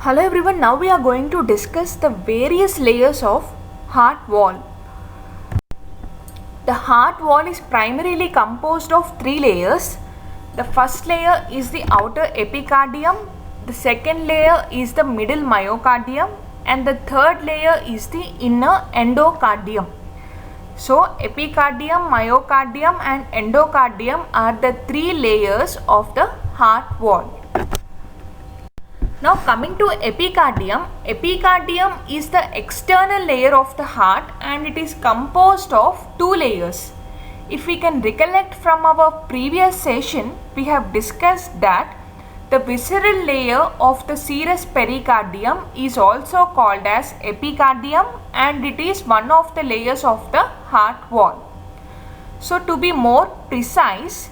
Hello everyone, now we are going to discuss the various layers of heart wall. The heart wall is primarily composed of three layers. The first layer is the outer epicardium, the second layer is the middle myocardium, and the third layer is the inner endocardium. So epicardium, myocardium and endocardium are the three layers of the heart wall. Now coming to epicardium, epicardium is the external layer of the heart and it is composed of two layers. If we can recollect from our previous session, we have discussed that the visceral layer of the serous pericardium is also called as epicardium and it is one of the layers of the heart wall. So to be more precise,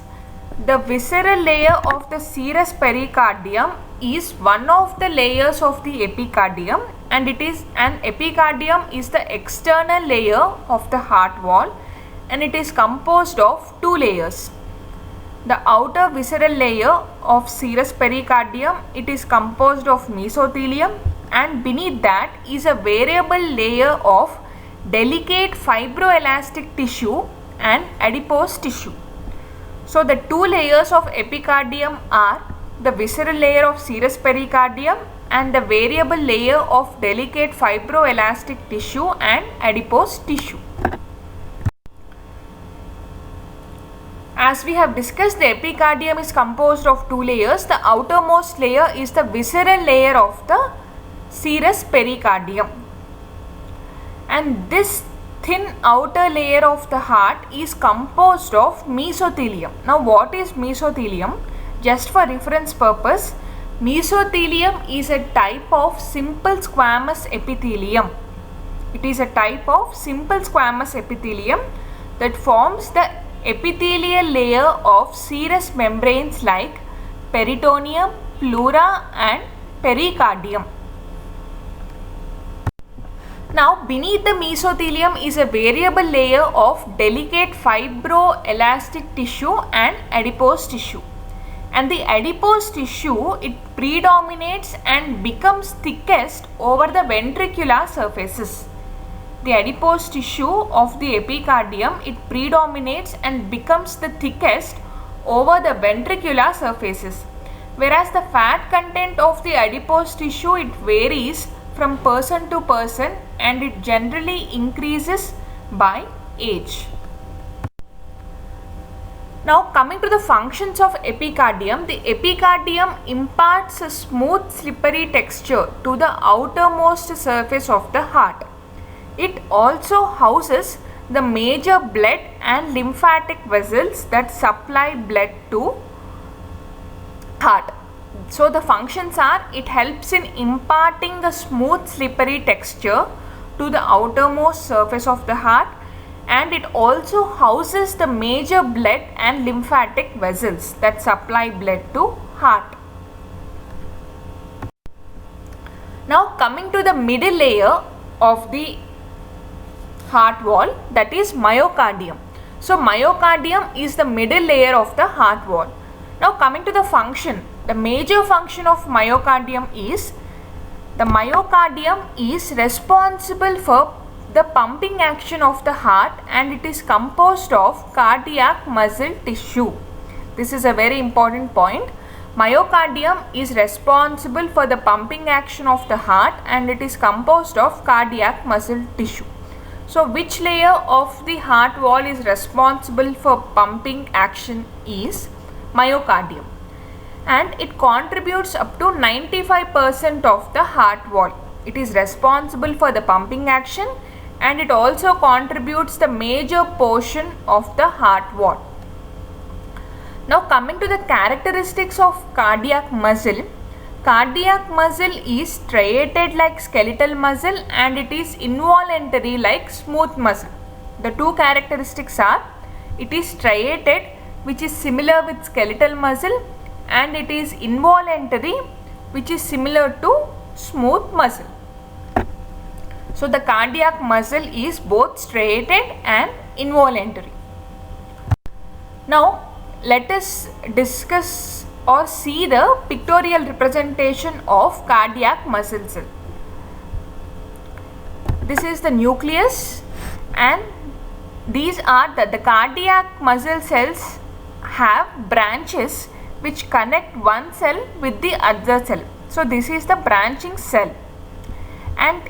the visceral layer of the serous pericardium is one of the layers of the epicardium and epicardium is the external layer of the heart wall and it is composed of two layers. The outer visceral layer of serous pericardium, it is composed of mesothelium and beneath that is a variable layer of delicate fibroelastic tissue and adipose tissue. So the two layers of epicardium are the visceral layer of serous pericardium and the variable layer of delicate fibroelastic tissue and adipose tissue. As we have discussed, the epicardium is composed of two layers. The outermost layer is the visceral layer of the serous pericardium. And this thin outer layer of the heart is composed of mesothelium. Now what is mesothelium? Just for reference purpose, mesothelium is a type of simple squamous epithelium. It is a type of simple squamous epithelium that forms the epithelial layer of serous membranes like peritoneum, pleura and pericardium. Now beneath the mesothelium is a variable layer of delicate fibroelastic tissue and adipose tissue. And the adipose tissue, it predominates and becomes thickest over the ventricular surfaces. The adipose tissue of the epicardium, it predominates and becomes the thickest over the ventricular surfaces. Whereas the fat content of the adipose tissue, it varies from person to person and it generally increases by age. Now coming to the functions of epicardium, the epicardium imparts a smooth slippery texture to the outermost surface of the heart. It also houses the major blood and lymphatic vessels that supply blood to heart. So the functions are, it helps in imparting the smooth slippery texture to the outermost surface of the heart and it also houses the major blood and lymphatic vessels that supply blood to heart. Now coming to the middle layer of the heart wall, that is myocardium. So myocardium is the middle layer of the heart wall. Now coming to the function, the major function of myocardium is, the myocardium is responsible for the pumping action of the heart and it is composed of cardiac muscle tissue. This is a very important point. Myocardium is responsible for the pumping action of the heart and it is composed of cardiac muscle tissue. So which layer of the heart wall is responsible for pumping action is myocardium and it contributes up to 95% of the heart wall. It is responsible for the pumping action and it also contributes the major portion of the heart wall. Now coming to the characteristics of cardiac muscle. Cardiac muscle is striated like skeletal muscle and it is involuntary like smooth muscle. The two characteristics are, it is striated which is similar with skeletal muscle and it is involuntary which is similar to smooth muscle. So the cardiac muscle is both striated and involuntary. Now let us discuss or see the pictorial representation of cardiac muscle cell. This is the nucleus, and these are the cardiac muscle cells have branches which connect one cell with the other cell. So this is the branching cell, and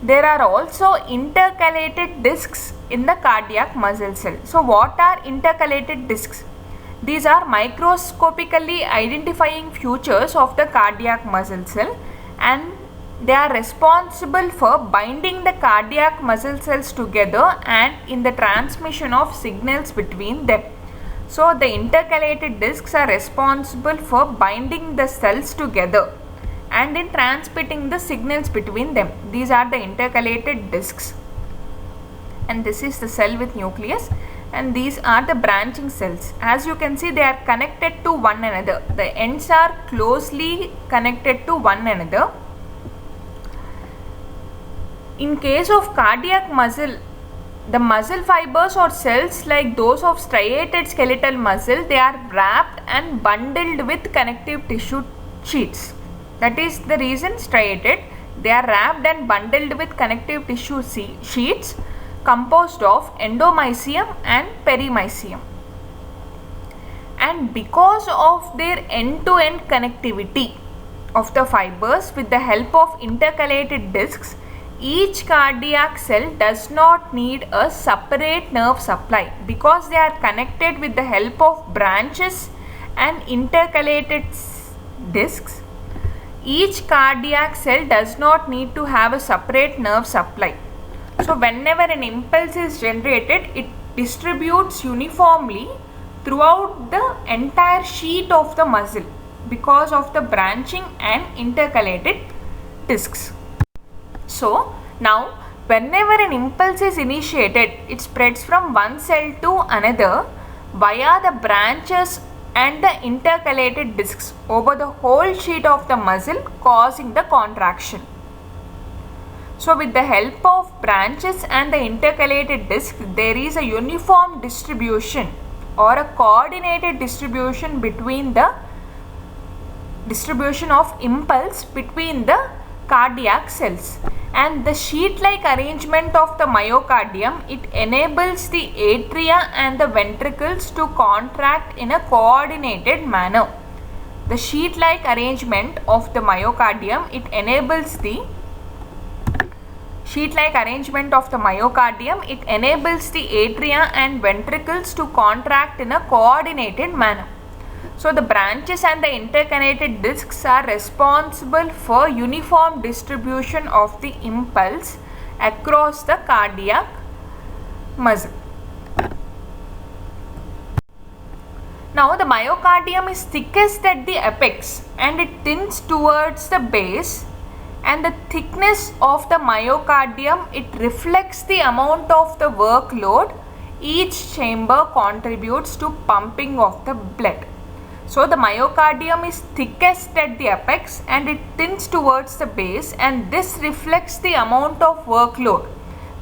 there are also intercalated discs in the cardiac muscle cell. So what are intercalated discs? These are microscopically identifying features of the cardiac muscle cell, and they are responsible for binding the cardiac muscle cells together and in the transmission of signals between them. So the intercalated discs are responsible for binding the cells together and in transmitting the signals between them. These are the intercalated discs. And this is the cell with nucleus, and these are the branching cells. As you can see, they are connected to one another. The ends are closely connected to one another. In case of cardiac muscle, the muscle fibers or cells like those of striated skeletal muscle, they are wrapped and bundled with connective tissue sheets. That is the reason striated. They are wrapped and bundled with connective tissue sheets composed of endomysium and perimysium. And because of their end-to-end connectivity of the fibers with the help of intercalated discs, each cardiac cell does not need a separate nerve supply because they are connected with the help of branches and intercalated discs. Each cardiac cell does not need to have a separate nerve supply. So whenever an impulse is generated, it distributes uniformly throughout the entire sheet of the muscle because of the branching and intercalated discs. So now whenever an impulse is initiated, it spreads from one cell to another via the branches and the intercalated discs over the whole sheet of the muscle, causing the contraction. So with the help of branches and the intercalated discs, there is a uniform distribution or a coordinated distribution between the distribution of impulse between the cardiac cells. And the sheet-like arrangement of the myocardium, it enables the atria and the ventricles to contract in a coordinated manner. The sheet-like arrangement of the myocardium, it enables the atria and ventricles to contract in a coordinated manner. So the branches and the interconnected discs are responsible for uniform distribution of the impulse across the cardiac muscle. Now the myocardium is thickest at the apex and it tends towards the base, and the thickness of the myocardium, it reflects the amount of the workload each chamber contributes to pumping of the blood. So the myocardium is thickest at the apex and it tends towards the base, and this reflects the amount of workload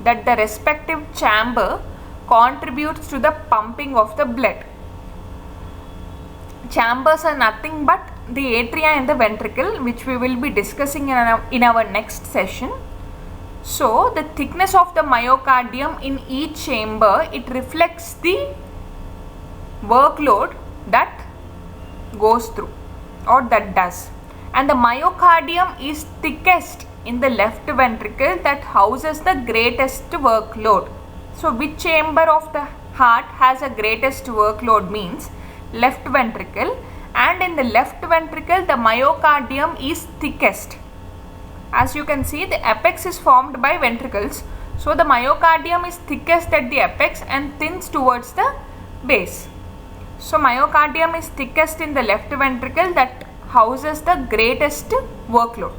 that the respective chamber contributes to the pumping of the blood. Chambers are nothing but the atria and the ventricle, which we will be discussing in our next session. So the thickness of the myocardium in each chamber, it reflects the workload that goes through or that does. And the myocardium is thickest in the left ventricle that houses the greatest workload. So which chamber of the heart has a greatest workload means left ventricle, and in the left ventricle the myocardium is thickest. As you can see, the apex is formed by ventricles, so the myocardium is thickest at the apex and thins towards the base. So myocardium is thickest in the left ventricle that houses the greatest workload.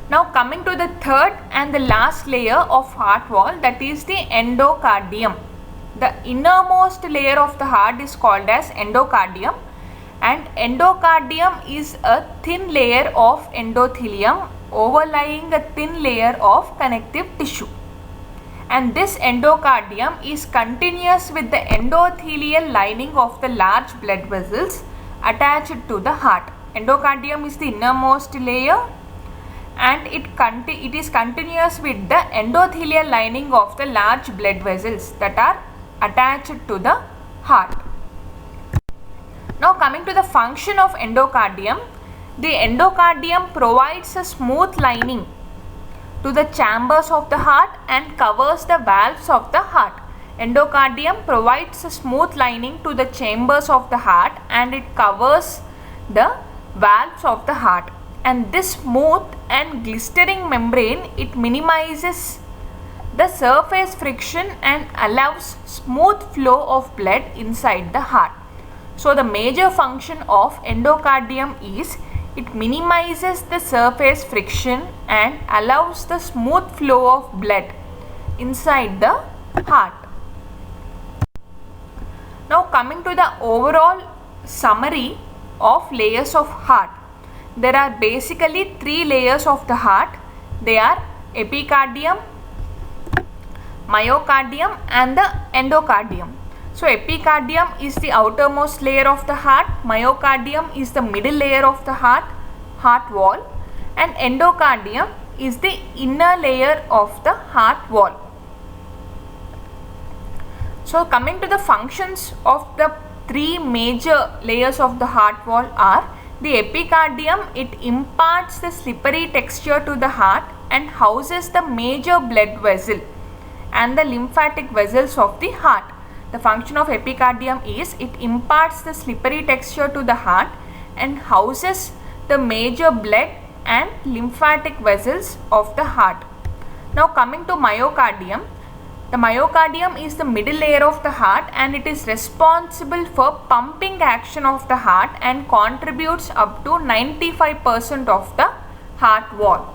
Now coming to the third and the last layer of heart wall, that is the endocardium. The innermost layer of the heart is called as endocardium, and endocardium is a thin layer of endothelium overlying a thin layer of connective tissue. and this endocardium is continuous with the endothelial lining of the large blood vessels attached to the heart. Endocardium is the innermost layer and it is continuous with the endothelial lining of the large blood vessels that are attached to the heart. Now coming to the function of endocardium, the endocardium provides a smooth lining to the chambers of the heart and covers the valves of the heart. Endocardium provides a smooth lining to the chambers of the heart and it covers the valves of the heart. And this smooth and glistering membrane, it minimizes the surface friction and allows smooth flow of blood inside the heart. So the major function of endocardium is it minimizes the surface friction and allows the smooth flow of blood inside the heart. Now coming to the overall summary of layers of heart. There are basically 3 layers of the heart. They are epicardium, myocardium and the endocardium. So epicardium is the outermost layer of the heart, myocardium is the middle layer of the heart wall, and endocardium is the inner layer of the heart wall. So coming to the functions of the 3 major layers of the heart wall are: the epicardium, it imparts the slippery texture to the heart and houses the major blood vessel and the lymphatic vessels of the heart. The function of epicardium is it imparts the slippery texture to the heart and houses the major blood and lymphatic vessels of the heart. Now coming to myocardium, the myocardium is the middle layer of the heart and it is responsible for pumping action of the heart and contributes up to 95% of the heart wall.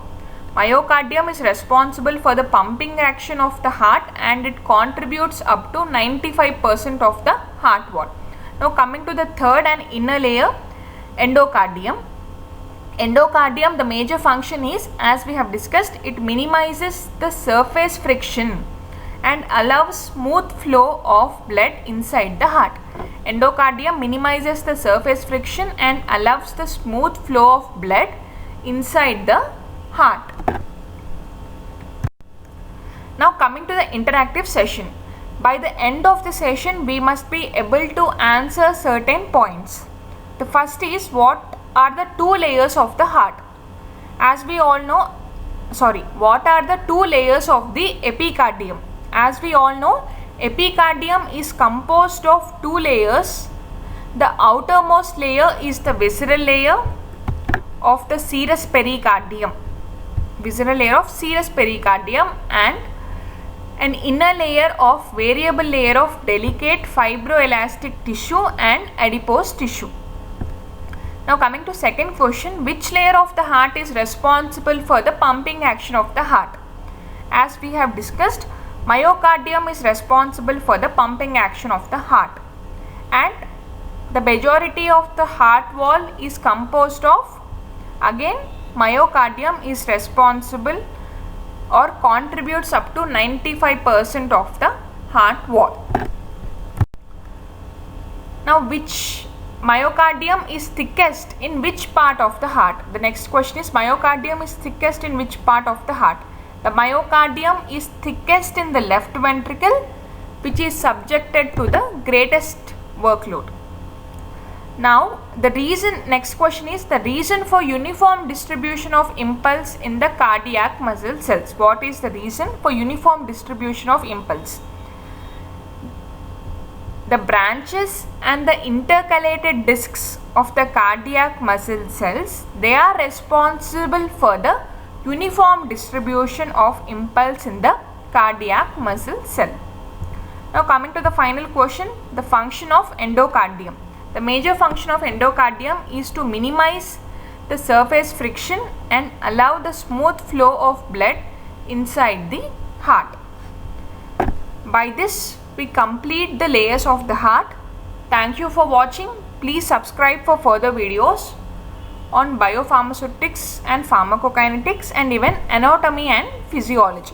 Myocardium is responsible for the pumping action of the heart and it contributes up to 95% of the heart wall. Now coming to the third and inner layer, endocardium. Endocardium, the major function is, as we have discussed, it minimizes the surface friction and allows smooth flow of blood inside the heart. Endocardium minimizes the surface friction and allows the smooth flow of blood inside the heart. Now coming to the interactive session. By the end of the session, we must be able to answer certain points. The first is, what are the 2 layers of the heart? As we all know, what are the 2 layers of the epicardium? As we all know, epicardium is composed of 2 layers. The outermost layer is the visceral layer of the serous pericardium, and an inner layer of variable layer of delicate fibroelastic tissue and adipose tissue. Now coming to second question, which layer of the heart is responsible for the pumping action of the heart? As we have discussed, myocardium is responsible for the pumping action of the heart, and the majority of the heart wall is composed of, again, myocardium is responsible or contributes up to 95% of the heart wall. Now, which myocardium is thickest in which part of the heart? The next question is, myocardium is thickest in which part of the heart? The myocardium is thickest in the left ventricle, which is subjected to the greatest workload. Now, next question is the reason for uniform distribution of impulse in the cardiac muscle cells. What is the reason for uniform distribution of impulse? The branches and the intercalated discs of the cardiac muscle cells, they are responsible for the uniform distribution of impulse in the cardiac muscle cell. Now coming to the final question, the function of endocardium. The major function of endocardium is to minimize the surface friction and allow the smooth flow of blood inside the heart. By this, we complete the layers of the heart. Thank you for watching. Please subscribe for further videos on biopharmaceutics and pharmacokinetics and even anatomy and physiology.